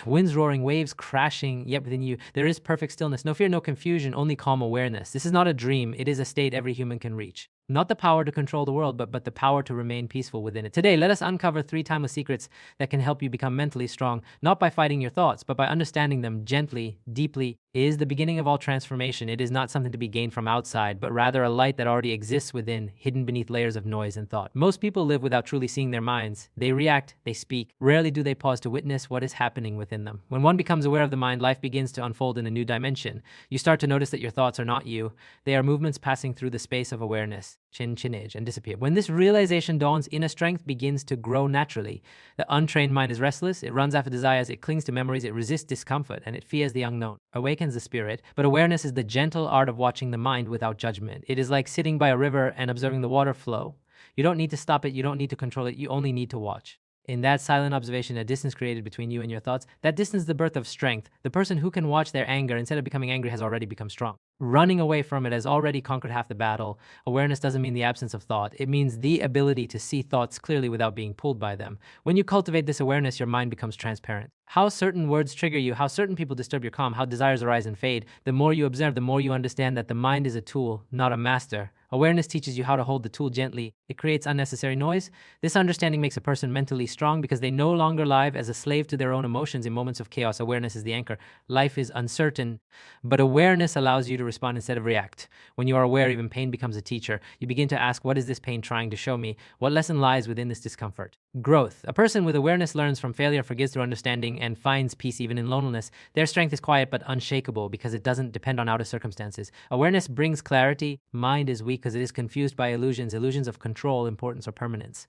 Winds roaring, waves crashing, yet within you, there is perfect stillness. No fear, no confusion, only calm awareness. This is not a dream. It is a state every human can reach. Not the power to control the world, but the power to remain peaceful within it. Today, let us uncover 3 timeless secrets that can help you become mentally strong, not by fighting your thoughts, but by understanding them gently, deeply. It is the beginning of all transformation. It is not something to be gained from outside, but rather a light that already exists within, hidden beneath layers of noise and thought. Most people live without truly seeing their minds. They react, they speak. Rarely do they pause to witness what is happening within them. When one becomes aware of the mind, life begins to unfold in a new dimension. You start to notice that your thoughts are not you. They are movements passing through the space of awareness. Chin-chinage, and disappear. When this realization dawns, inner strength begins to grow naturally. The untrained mind is restless, it runs after desires, it clings to memories, it resists discomfort, and it fears the unknown. Awakens the spirit, but awareness is the gentle art of watching the mind without judgment. It is like sitting by a river and observing the water flow. You don't need to stop it, you don't need to control it, you only need to watch. In that silent observation, a distance created between you and your thoughts, that distance is the birth of strength. The person who can watch their anger instead of becoming angry has already become strong. Running away from it has already conquered half the battle. Awareness doesn't mean the absence of thought. It means the ability to see thoughts clearly without being pulled by them. When you cultivate this awareness, your mind becomes transparent. How certain words trigger you, how certain people disturb your calm, how desires arise and fade. The more you observe, the more you understand that the mind is a tool, not a master. Awareness teaches you how to hold the tool gently. It creates unnecessary noise. This understanding makes a person mentally strong because they no longer live as a slave to their own emotions in moments of chaos. Awareness is the anchor. Life is uncertain, but awareness allows you to respond instead of react. When you are aware, even pain becomes a teacher. You begin to ask, what is this pain trying to show me? What lesson lies within this discomfort? Growth. A person with awareness learns from failure, forgives through understanding, and finds peace even in loneliness. Their strength is quiet but unshakable because it doesn't depend on outer circumstances. Awareness brings clarity. Mind is weak because it is confused by illusions of control, importance, or permanence.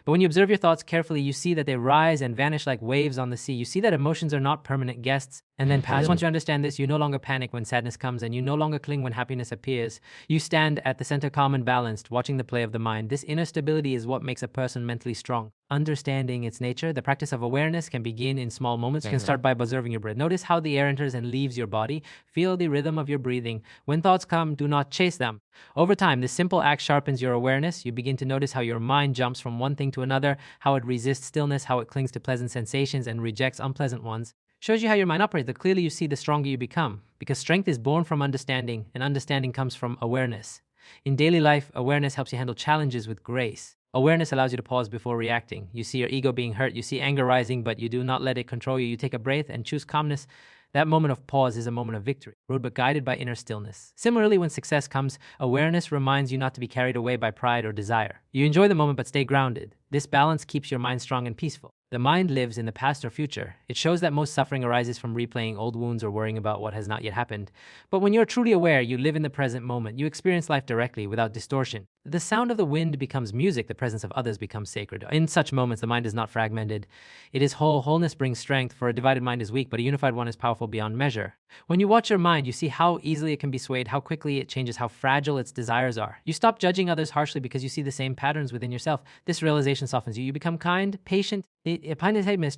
But when you observe your thoughts carefully, you see that they rise and vanish like waves on the sea. You see that emotions are not permanent guests and then pass. Once you understand this, you no longer panic when sadness comes, and you no longer cling when happiness appears. You stand at the center, calm and balanced, watching the play of the mind. This inner stability is what makes a person mentally strong. Understanding its nature, the practice of awareness can begin in small moments. You can start by observing your breath. Notice how the air enters and leaves your body. Feel the rhythm of your breathing. When thoughts come, do not chase them. Over time, this simple act sharpens your awareness. You begin to notice how your mind jumps from one thing to another, how it resists stillness, how it clings to pleasant sensations and rejects unpleasant ones. Shows you how your mind operates. The clearer you see, the stronger you become. Because strength is born from understanding, and understanding comes from awareness. In daily life, awareness helps you handle challenges with grace. Awareness allows you to pause before reacting. You see your ego being hurt, you see anger rising, but you do not let it control you. You take a breath and choose calmness. That moment of pause is a moment of victory, road but guided by inner stillness. Similarly, when success comes, awareness reminds you not to be carried away by pride or desire. You enjoy the moment but stay grounded. This balance keeps your mind strong and peaceful. The mind lives in the past or future. It shows that most suffering arises from replaying old wounds or worrying about what has not yet happened. But when you're truly aware, you live in the present moment. You experience life directly, without distortion. The sound of the wind becomes music. The presence of others becomes sacred. In such moments, the mind is not fragmented. It is whole. Wholeness brings strength, for a divided mind is weak, but a unified one is powerful beyond measure. When you watch your mind, you see how easily it can be swayed, how quickly it changes, how fragile its desires are. You stop judging others harshly because you see the same patterns within yourself. This realization softens you. You become kind, patient.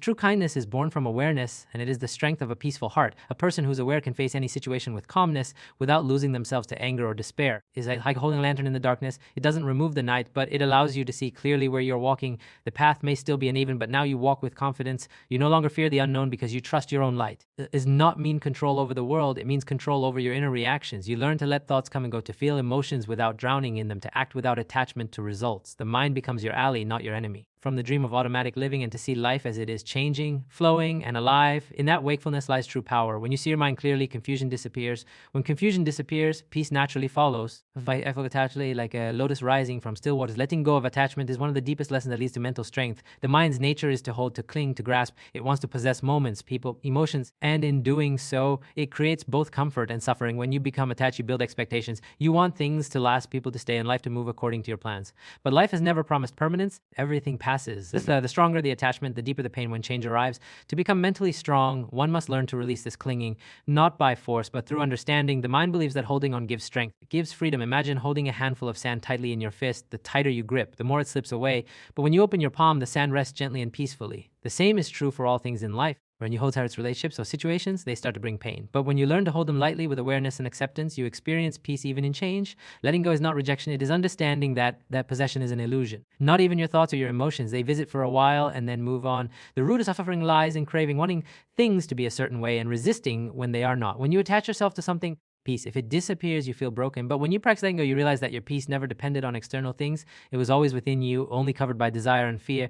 True kindness is born from awareness, and it is the strength of a peaceful heart. A person who's aware can face any situation with calmness without losing themselves to anger or despair. It's like holding a lantern in the darkness. It doesn't remove the night, but it allows you to see clearly where you're walking. The path may still be uneven, but now you walk with confidence. You no longer fear the unknown because you trust your own light. It does not mean control over the world. It means control over your inner reactions. You learn to let thoughts come and go, to feel emotions without drowning in them, to act without attachment to results. The mind becomes your ally, not your enemy. From the dream of automatic living and to see life as it is, changing, flowing, and alive. In that wakefulness lies true power. When you see your mind clearly, confusion disappears. When confusion disappears, peace naturally follows. Like a lotus rising from still waters. Letting go of attachment is one of the deepest lessons that leads to mental strength. The mind's nature is to hold, to cling, to grasp. It wants to possess moments, people, emotions, and in doing so, it creates both comfort and suffering. When you become attached, you build expectations. You want things to last, people to stay, and life to move according to your plans. But life has never promised permanence. Everything passes. The stronger the attachment, the deeper the pain when change arrives. To become mentally strong, one must learn to release this clinging, not by force, but through understanding. The mind believes that holding on gives strength. It gives freedom. Imagine holding a handful of sand tightly in your fist. The tighter you grip, the more it slips away. But when you open your palm, the sand rests gently and peacefully. The same is true for all things in life. When you hold tight to relationships or situations, they start to bring pain. But when you learn to hold them lightly with awareness and acceptance, you experience peace even in change. Letting go is not rejection. It is understanding that possession is an illusion. Not even your thoughts or your emotions. They visit for a while and then move on. The root of suffering lies in craving, wanting things to be a certain way and resisting when they are not. When you attach yourself to something, peace. If it disappears, you feel broken. But when you practice letting go, you realize that your peace never depended on external things. It was always within you, only covered by desire and fear.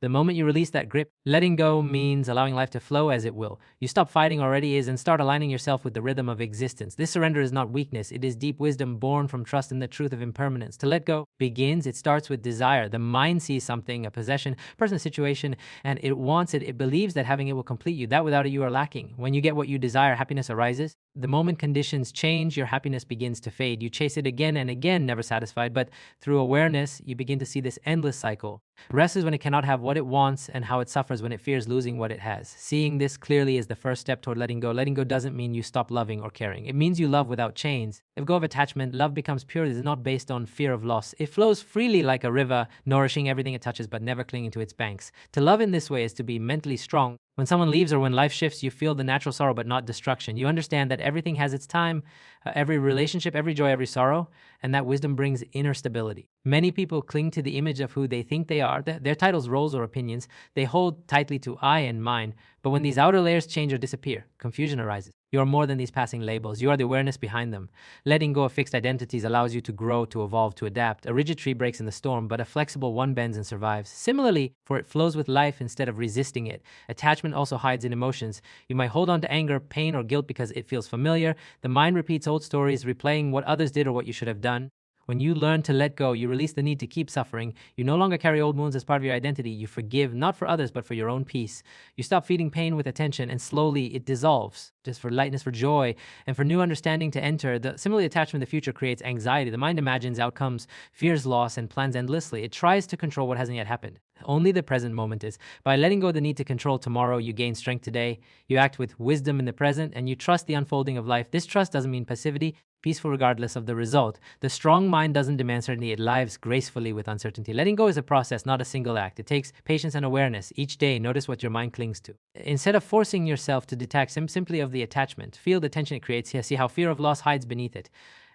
The moment you release that grip, letting go means allowing life to flow as it will. You stop fighting already is and start aligning yourself with the rhythm of existence. This surrender is not weakness. It is deep wisdom born from trust in the truth of impermanence. To let go begins, it starts with desire. The mind sees something, a possession, person, a situation, and it wants it. It believes that having it will complete you. That without it, you are lacking. When you get what you desire, happiness arises. The moment conditions change, your happiness begins to fade. You chase it again and again, never satisfied. But through awareness, you begin to see this endless cycle. Rest is when it cannot have what it wants, and how it suffers when it fears losing what it has. Seeing this clearly is the first step toward letting go. Letting go doesn't mean you stop loving or caring. It means you love without chains. If go of attachment, love becomes pure. It is not based on fear of loss. It flows freely like a river, nourishing everything it touches but never clinging to its banks. To love in this way is to be mentally strong. When someone leaves or when life shifts, you feel the natural sorrow but not destruction. You understand that everything has its time, every relationship, every joy, every sorrow, and that wisdom brings inner stability. Many people cling to the image of who they think they are, their titles, roles, or opinions. They hold tightly to I and mine. But when these outer layers change or disappear, confusion arises. You are more than these passing labels. You are the awareness behind them. Letting go of fixed identities allows you to grow, to evolve, to adapt. A rigid tree breaks in the storm, but a flexible one bends and survives. Similarly, for it flows with life instead of resisting it. Attachment also hides in emotions. You might hold on to anger, pain, or guilt because it feels familiar. The mind repeats old stories, replaying what others did or what you should have done. When you learn to let go, you release the need to keep suffering. You no longer carry old wounds as part of your identity. You forgive, not for others, but for your own peace. You stop feeding pain with attention, and slowly it dissolves, just for lightness, for joy, and for new understanding to enter. Similarly, attachment in the future creates anxiety. The mind imagines outcomes, fears loss, and plans endlessly. It tries to control what hasn't yet happened. Only the present moment is. By letting go of the need to control tomorrow, you gain strength today. You act with wisdom in the present, and you trust the unfolding of life. This trust doesn't mean passivity, peaceful regardless of the result. The strong mind doesn't demand certainty. It lives gracefully with uncertainty. Letting go is a process, not a single act. It takes patience and awareness. Each day, notice what your mind clings to. Instead of forcing yourself to detach simply of the attachment, feel the tension it creates. See how fear of loss hides beneath it.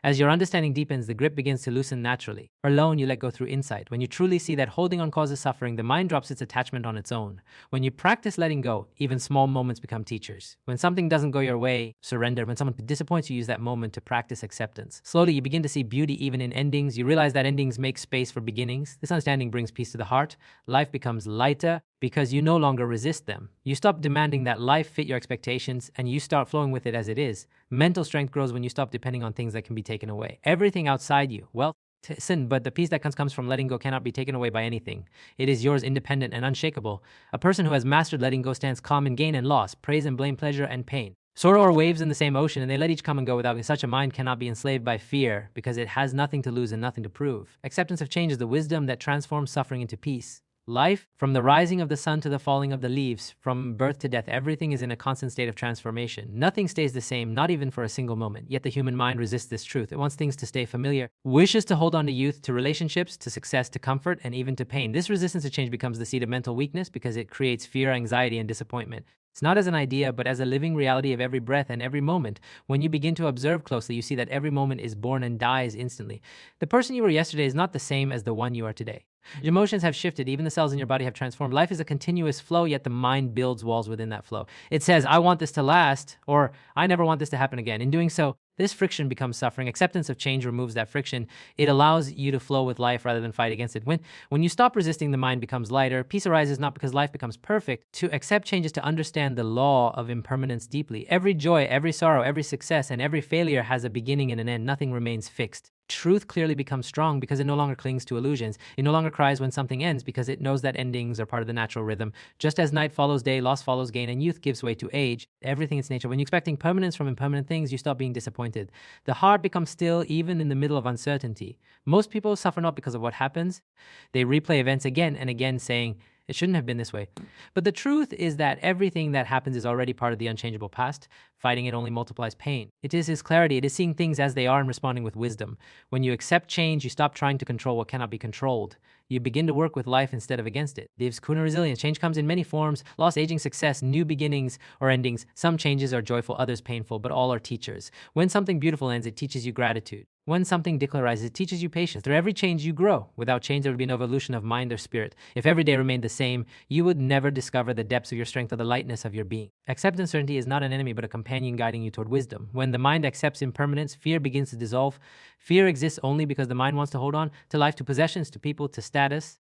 As your understanding deepens, the grip begins to loosen naturally. Alone, you let go through insight. When you truly see that holding on causes suffering, the mind drops its attachment on its own. When you practice letting go, even small moments become teachers. When something doesn't go your way, surrender. When someone disappoints you, use that moment to practice acceptance. Slowly, you begin to see beauty even in endings. You realize that endings make space for beginnings. This understanding brings peace to the heart. Life becomes lighter because you no longer resist them. You stop demanding that life fit your expectations, and you start flowing with it as it is. Mental strength grows when you stop depending on things that can be taken away. Everything outside you, well, sin, but the peace that comes from letting go cannot be taken away by anything. It is yours, independent and unshakable. A person who has mastered letting go stands calm in gain and loss, praise and blame, pleasure and pain. Sorrow are waves in the same ocean, and they let each come and go without. Such a mind cannot be enslaved by fear because it has nothing to lose and nothing to prove. Acceptance of change is the wisdom that transforms suffering into peace. Life, from the rising of the sun to the falling of the leaves, from birth to death, everything is in a constant state of transformation. Nothing stays the same, not even for a single moment. Yet the human mind resists this truth. It wants things to stay familiar, wishes to hold on to youth, to relationships, to success, to comfort, and even to pain. This resistance to change becomes the seed of mental weakness because it creates fear, anxiety, and disappointment. It's not as an idea, but as a living reality of every breath and every moment. When you begin to observe closely, you see that every moment is born and dies instantly. The person you were yesterday is not the same as the one you are today. Your emotions have shifted. Even the cells in your body have transformed. Life is a continuous flow, yet the mind builds walls within that flow. It says, I want this to last, or I never want this to happen again. In doing so, this friction becomes suffering. Acceptance of change removes that friction. It allows you to flow with life rather than fight against it. When you stop resisting, the mind becomes lighter. Peace arises not because life becomes perfect. To accept change is to understand the law of impermanence deeply. Every joy, every sorrow, every success, and every failure has a beginning and an end. Nothing remains fixed. Truth clearly becomes strong because it no longer clings to illusions. It no longer cries when something ends because it knows that endings are part of the natural rhythm. Just as night follows day, loss follows gain, and youth gives way to age, everything is nature. When you're expecting permanence from impermanent things, you stop being disappointed. The heart becomes still even in the middle of uncertainty. Most people suffer not because of what happens. They replay events again and again saying, It shouldn't have been this way. But the truth is that everything that happens is already part of the unchangeable past. Fighting it only multiplies pain. It is his clarity. It is seeing things as they are and responding with wisdom. When you accept change, you stop trying to control what cannot be controlled. You begin to work with life instead of against it. Gives kuna resilience. Change comes in many forms: loss, aging, success, new beginnings or endings. Some changes are joyful, others painful, but all are teachers. When something beautiful ends, it teaches you gratitude. When something declarizes, it teaches you patience. Through every change, you grow. Without change, there would be no evolution of mind or spirit. If every day remained the same, you would never discover the depths of your strength or the lightness of your being. Acceptance certainty is not an enemy, but a companion guiding you toward wisdom. When the mind accepts impermanence, fear begins to dissolve. Fear exists only because the mind wants to hold on to life, to possessions, to people, to status.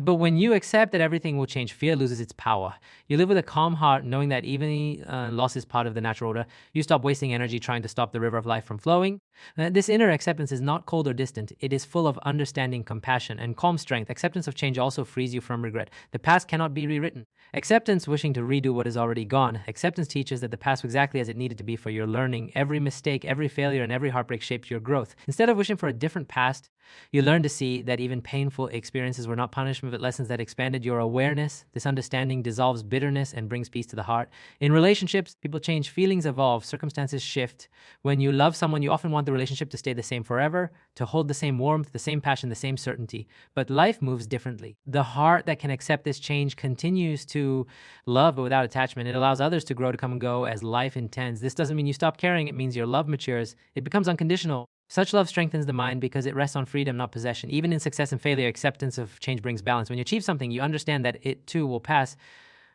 But when you accept that everything will change, fear loses its power. You live with a calm heart, knowing that even loss is part of the natural order. You stop wasting energy trying to stop the river of life from flowing. This inner acceptance is not cold or distant. It is full of understanding, compassion, and calm strength. Acceptance of change also frees you from regret. The past cannot be rewritten. Acceptance wishing to redo what is already gone. Acceptance teaches that the past was exactly as it needed to be for your learning. Every mistake, every failure, and every heartbreak shaped your growth. Instead of wishing for a different past, you learn to see that even painful experiences were not punishment, but lessons that expanded your awareness. This understanding dissolves bitterness and brings peace to the heart. In relationships, people change, feelings evolve, circumstances shift. When you love someone, you often want the relationship to stay the same forever, to hold the same warmth, the same passion, the same certainty. But life moves differently. The heart that can accept this change continues to love, but without attachment. It allows others to grow, to come and go as life intends. This doesn't mean you stop caring. It means your love matures. It becomes unconditional. Such love strengthens the mind because it rests on freedom, not possession. Even in success and failure, acceptance of change brings balance. When you achieve something, you understand that it too will pass.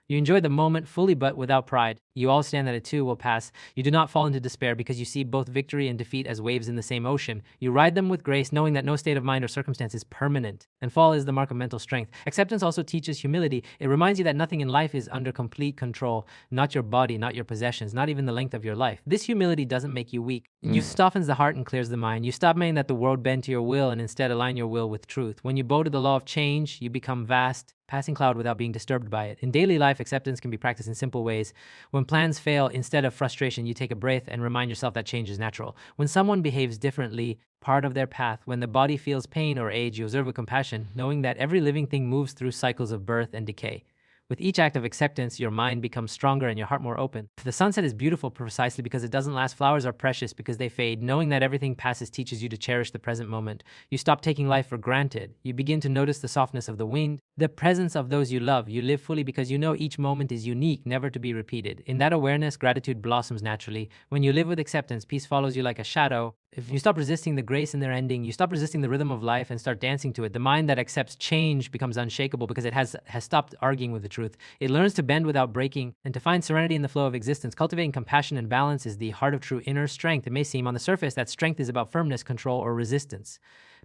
You enjoy the moment fully, but without pride. You all understand that it too will pass. You do not fall into despair because you see both victory and defeat as waves in the same ocean. You ride them with grace, knowing that no state of mind or circumstance is permanent, and fall is the mark of mental strength. Acceptance also teaches humility. It reminds you that nothing in life is under complete control, not your body, not your possessions, not even the length of your life. This humility doesn't make you weak. You softens the heart and clears the mind. You stop making that the world bend to your will and instead align your will with truth. When you bow to the law of change, you become vast, passing cloud without being disturbed by it. In daily life, acceptance can be practiced in simple ways. When plans fail, instead of frustration, you take a breath and remind yourself that change is natural. When someone behaves differently, part of their path, when the body feels pain or age, you observe with compassion, knowing that every living thing moves through cycles of birth and decay. With each act of acceptance, your mind becomes stronger and your heart more open. The sunset is beautiful precisely because it doesn't last. Flowers are precious because they fade. Knowing that everything passes teaches you to cherish the present moment. You stop taking life for granted. You begin to notice the softness of the wind, the presence of those you love. You live fully because you know each moment is unique, never to be repeated. In that awareness, gratitude blossoms naturally. When you live with acceptance, peace follows you like a shadow. If you stop resisting the grace in their ending, you stop resisting the rhythm of life and start dancing to it. The mind that accepts change becomes unshakable because it has stopped arguing with the truth. It learns to bend without breaking and to find serenity in the flow of existence. Cultivating compassion and balance is the heart of true inner strength. It may seem on the surface that strength is about firmness, control, or resistance.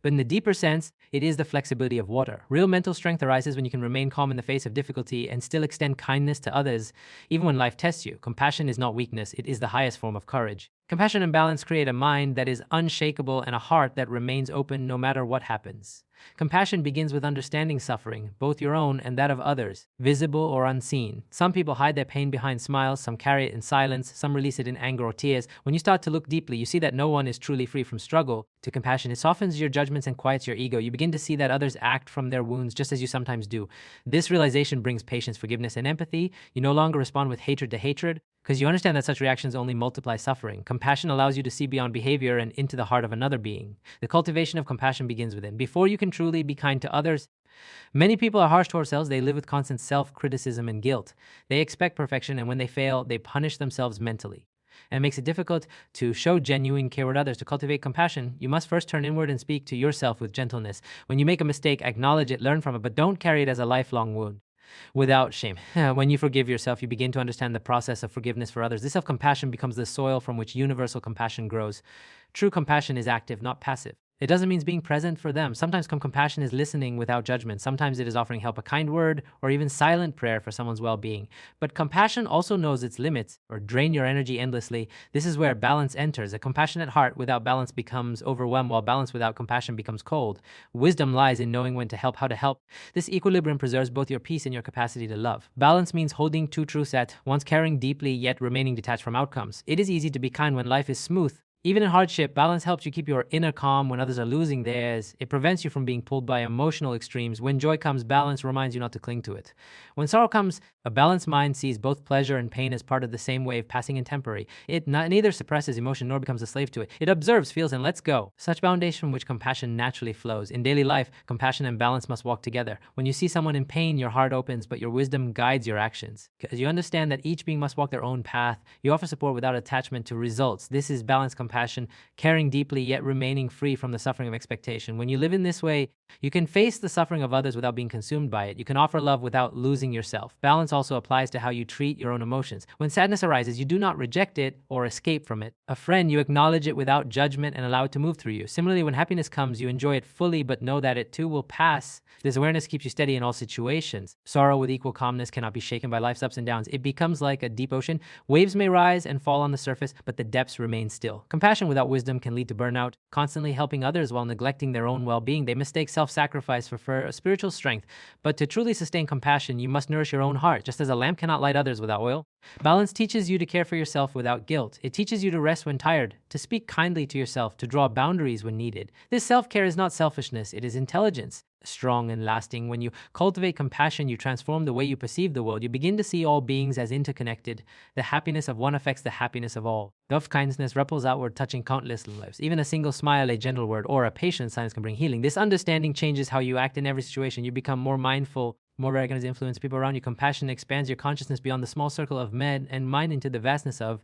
But in the deeper sense, it is the flexibility of water. Real mental strength arises when you can remain calm in the face of difficulty and still extend kindness to others, even when life tests you. Compassion is not weakness, it is the highest form of courage. Compassion and balance create a mind that is unshakable and a heart that remains open no matter what happens. Compassion begins with understanding suffering, both your own and that of others, visible or unseen. Some people hide their pain behind smiles, some carry it in silence, some release it in anger or tears. When you start to look deeply, you see that no one is truly free from struggle. To compassion, it softens your judgments and quiets your ego. You begin to see that others act from their wounds just as you sometimes do. This realization brings patience, forgiveness, and empathy. You no longer respond with hatred to hatred, because you understand that such reactions only multiply suffering. Compassion allows you to see beyond behavior and into the heart of another being. The cultivation of compassion begins within. Before you can truly be kind to others, many people are harsh to ourselves. They live with constant self-criticism and guilt. They expect perfection, and when they fail, they punish themselves mentally. And it makes it difficult to show genuine care with others. To cultivate compassion, you must first turn inward and speak to yourself with gentleness. When you make a mistake, acknowledge it, learn from it, but don't carry it as a lifelong wound. Without shame. When you forgive yourself, you begin to understand the process of forgiveness for others. This self-compassion becomes the soil from which universal compassion grows. True compassion is active, not passive. It doesn't mean being present for them. Sometimes compassion is listening without judgment. Sometimes it is offering help, a kind word, or even silent prayer for someone's well-being. But compassion also knows its limits, or drain your energy endlessly. This is where balance enters. A compassionate heart without balance becomes overwhelmed, while balance without compassion becomes cold. Wisdom lies in knowing when to help, how to help. This equilibrium preserves both your peace and your capacity to love. Balance means holding two truths at once, caring deeply yet remaining detached from outcomes. It is easy to be kind when life is smooth. Even in hardship, balance helps you keep your inner calm when others are losing theirs. It prevents you from being pulled by emotional extremes. When joy comes, balance reminds you not to cling to it. When sorrow comes, a balanced mind sees both pleasure and pain as part of the same wave, passing and temporary. It neither suppresses emotion nor becomes a slave to it. It observes, feels, and lets go. Such foundation from which compassion naturally flows. In daily life, compassion and balance must walk together. When you see someone in pain, your heart opens, but your wisdom guides your actions. Because you understand that each being must walk their own path, you offer support without attachment to results. This is balanced compassion, caring deeply yet remaining free from the suffering of expectation. When you live in this way, you can face the suffering of others without being consumed by it. You can offer love without losing yourself. Balance also applies to how you treat your own emotions. When sadness arises, you do not reject it or escape from it. A friend, you acknowledge it without judgment and allow it to move through you. Similarly, when happiness comes, you enjoy it fully but know that it too will pass. This awareness keeps you steady in all situations. Sorrow with equal calmness cannot be shaken by life's ups and downs. It becomes like a deep ocean. Waves may rise and fall on the surface, but the depths remain still. Compassion without wisdom can lead to burnout. Constantly helping others while neglecting their own well-being, they mistake self-sacrifice for spiritual strength. But to truly sustain compassion, you must nourish your own heart. Just as a lamp cannot light others without oil, balance teaches you to care for yourself without guilt. It teaches you to rest when tired, to speak kindly to yourself, to draw boundaries when needed. This self-care is not selfishness, it is intelligence, strong and lasting. When you cultivate compassion, you transform the way you perceive the world. You begin to see all beings as interconnected. The happiness of one affects the happiness of all. Dove kindness ripples outward, touching countless lives. Even a single smile, a gentle word, or a patient silence can bring healing. This understanding changes how you act in every situation. You become more mindful, more recognize the influence of people around you. Compassion expands your consciousness beyond the small circle of men and mind into the vastness of.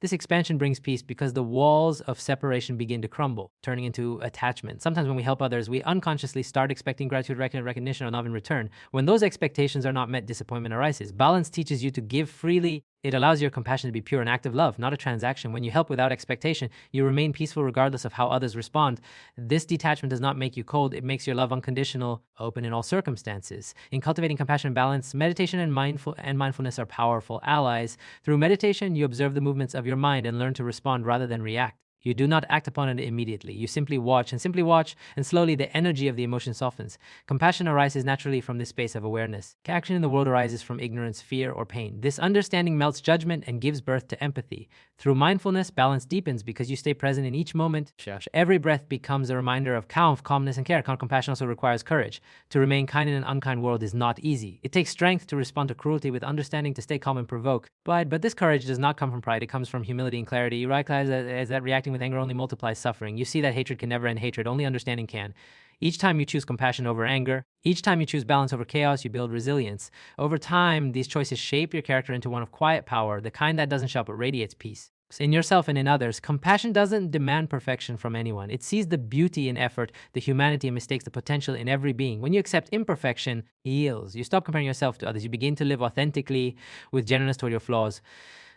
This expansion brings peace because the walls of separation begin to crumble, turning into attachment. Sometimes when we help others, we unconsciously start expecting gratitude, recognition, or love in return. When those expectations are not met, disappointment arises. Balance teaches you to give freely. It allows your compassion to be pure and active love, not a transaction. When you help without expectation, you remain peaceful regardless of how others respond. This detachment does not make you cold. It makes your love unconditional, open in all circumstances. In cultivating compassion and balance, meditation and mindfulness are powerful allies. Through meditation, you observe the movements of your mind and learn to respond rather than react. You do not act upon it immediately. You simply watch, and slowly the energy of the emotion softens. Compassion arises naturally from this space of awareness. Action in the world arises from ignorance, fear, or pain. This understanding melts judgment and gives birth to empathy. Through mindfulness, balance deepens because you stay present in each moment. Every breath becomes a reminder of calmness, and care. Compassion also requires courage. To remain kind in an unkind world is not easy. It takes strength to respond to cruelty with understanding, to stay calm and provoke. But this courage does not come from pride. It comes from humility and clarity. You realize that reacting with anger only multiplies suffering. You see that hatred can never end hatred, only understanding can. Each time you choose compassion over anger, each time you choose balance over chaos, you build resilience. Over time, these choices shape your character into one of quiet power, the kind that doesn't shout but radiates peace. In yourself and in others, compassion doesn't demand perfection from anyone. It sees the beauty in effort, the humanity, and mistakes the potential in every being. When you accept imperfection, it heals. You stop comparing yourself to others. You begin to live authentically with gentleness toward your flaws.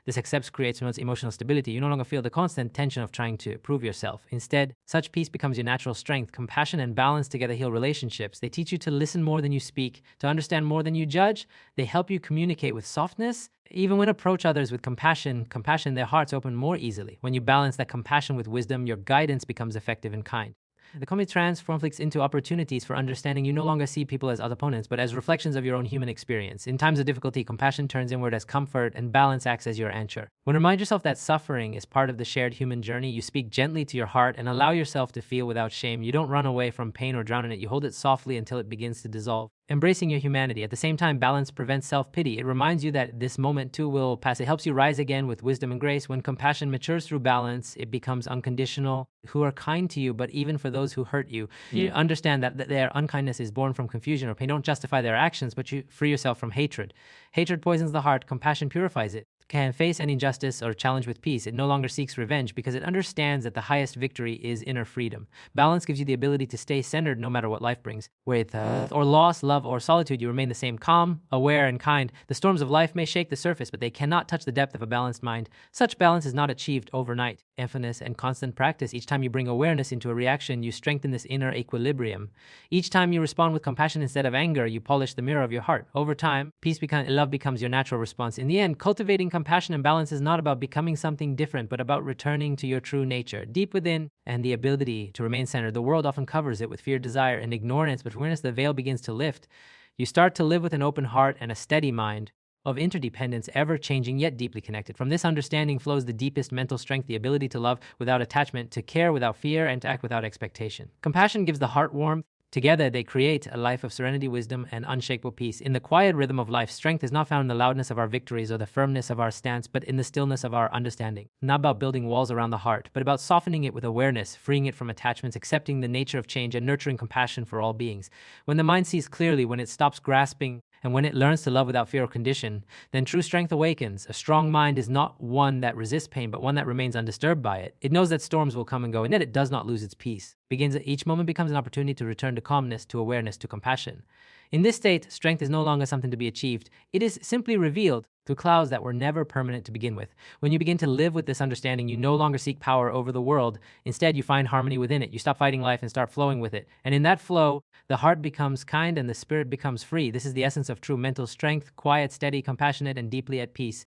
This acceptance creates emotional stability. You no longer feel the constant tension of trying to prove yourself. Instead, such peace becomes your natural strength. Compassion and balance together heal relationships. They teach you to listen more than you speak, to understand more than you judge. They help you communicate with softness. Even when approach others with compassion, their hearts open more easily. When you balance that compassion with wisdom, your guidance becomes effective and kind. The conflict transforms into opportunities for understanding. You no longer see people as other opponents, but as reflections of your own human experience. In times of difficulty, compassion turns inward as comfort, and balance acts as your anchor. When you remind yourself that suffering is part of the shared human journey, you speak gently to your heart and allow yourself to feel without shame. You don't run away from pain or drown in it. You hold it softly until it begins to dissolve. Embracing your humanity. At the same time, balance prevents self-pity. It reminds you that this moment too will pass. It helps you rise again with wisdom and grace. When compassion matures through balance, it becomes unconditional. Who are kind to you, but even for those who hurt you. You understand that their unkindness is born from confusion or pain. Don't justify their actions, but you free yourself from hatred. Hatred poisons the heart. Compassion purifies it. Can face any injustice or challenge with peace. It no longer seeks revenge because it understands that the highest victory is inner freedom. Balance gives you the ability to stay centered no matter what life brings. With or loss, love, or solitude, you remain the same, calm, aware, and kind. The storms of life may shake the surface, but they cannot touch the depth of a balanced mind. Such balance is not achieved overnight. Emphasis and constant practice. Each time you bring awareness into a reaction, you strengthen this inner equilibrium. Each time you respond with compassion instead of anger, you polish the mirror of your heart. Over time, love becomes your natural response. In the end, cultivating compassion and balance is not about becoming something different, but about returning to your true nature, deep within, and the ability to remain centered. The world often covers it with fear, desire, and ignorance, but awareness, the veil begins to lift. You start to live with an open heart and a steady mind. of interdependence, ever changing yet deeply connected. From this understanding flows the deepest mental strength, the ability to love without attachment, to care without fear, and to act without expectation. Compassion gives the heart warmth. Together, they create a life of serenity, wisdom, and unshakable peace. In the quiet rhythm of life, strength is not found in the loudness of our victories or the firmness of our stance, but in the stillness of our understanding. Not about building walls around the heart, but about softening it with awareness, freeing it from attachments, accepting the nature of change, and nurturing compassion for all beings. When the mind sees clearly, when it stops grasping, and when it learns to love without fear or condition, then true strength awakens. A strong mind is not one that resists pain, but one that remains undisturbed by it. It knows that storms will come and go, and yet it does not lose its peace. Each moment becomes an opportunity to return to calmness, to awareness, to compassion. In this state, strength is no longer something to be achieved. It is simply revealed through clouds that were never permanent to begin with. When you begin to live with this understanding, you no longer seek power over the world. Instead, you find harmony within it. You stop fighting life and start flowing with it. And in that flow, the heart becomes kind and the spirit becomes free. This is the essence of true mental strength, quiet, steady, compassionate, and deeply at peace.